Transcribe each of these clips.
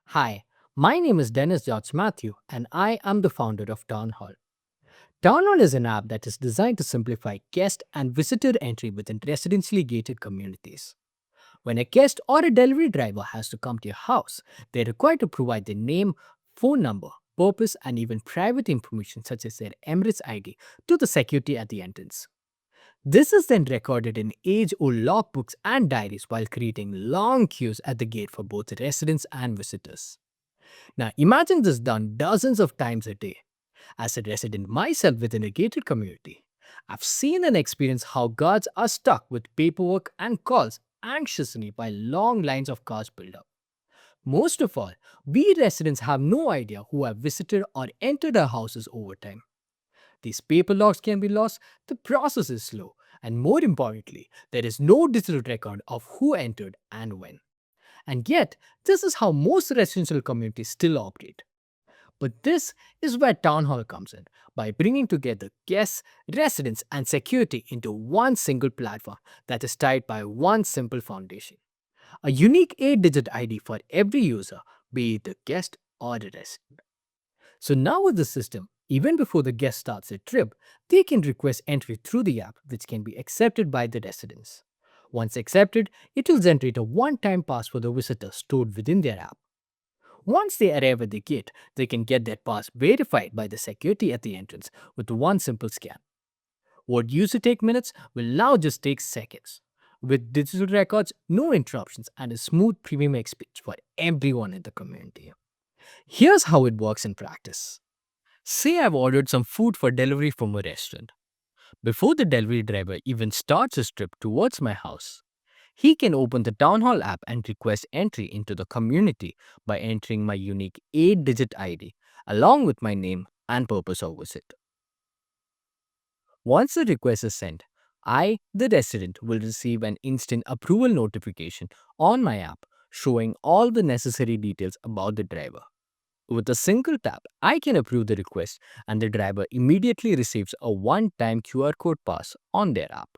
Hi, my name is Dennis George Matthew, and I am the founder of Town Hall. Town Hall is an app that is designed to simplify guest and visitor entry within residentially gated communities. When a guest or a delivery driver has to come to your house, they're required to provide their name, phone number, purpose, and even private information such as their Emirates ID to the security at the entrance. This is then recorded in age old logbooks and diaries while creating long queues at the gate for both residents and visitors. Now, imagine this done dozens of times a day. As a resident myself within a gated community, I've seen and experienced how guards are stuck with paperwork and calls anxiously while long lines of cars build up. Most of all, we residents have no idea who have visited or entered our houses over time. These paper logs can be lost, the process is slow, and more importantly, there is no digital record of who entered and when. And yet, this is how most residential communities still operate. But this is where Town Hall comes in by bringing together guests, residents, and security into one single platform that is tied by one simple foundation, a unique 8-digit ID for every user, be it a guest or a resident. So now with the system, even before the guest starts their trip, they can request entry through the app, which can be accepted by the residents. Once accepted, it will generate a one-time pass for the visitor stored within their app. Once they arrive at the gate, they can get their pass verified by the security at the entrance with one simple scan. What used to take minutes will now just take seconds. With digital records, no interruptions, and a smooth premium experience for everyone in the community. Here's how it works in practice. Say I've ordered some food for delivery from a restaurant. Before the delivery driver even starts his trip towards my house, he can open the Town Hall app and request entry into the community by entering my unique 8-digit ID along with my name and purpose of visit. Once the request is sent, I, the resident, will receive an instant approval notification on my app showing all the necessary details about the driver. With a single tap, I can approve the request and the driver immediately receives a one-time QR code pass on their app.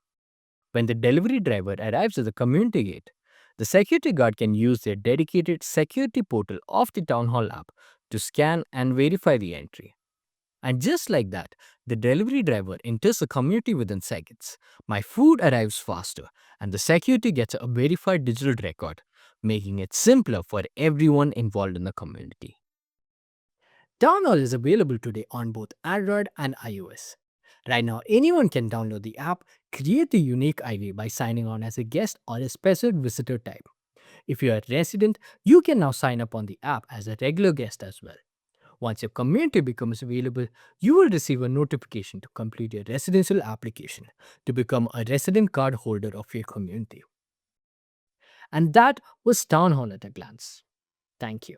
When the delivery driver arrives at the community gate, the security guard can use their dedicated security portal of the Town Hall app to scan and verify the entry. And just like that, the delivery driver enters the community within seconds. My food arrives faster, and the security gets a verified digital record, making it simpler for everyone involved in the community. Town Hall is available today on both Android and iOS. Right now, anyone can download the app, create a unique ID by signing on as a guest or a special visitor type. If you're a resident, you can now sign up on the app as a regular guest as well. Once your community becomes available, you will receive a notification to complete your residential application to become a resident card holder of your community. And that was Town Hall at a glance. Thank you.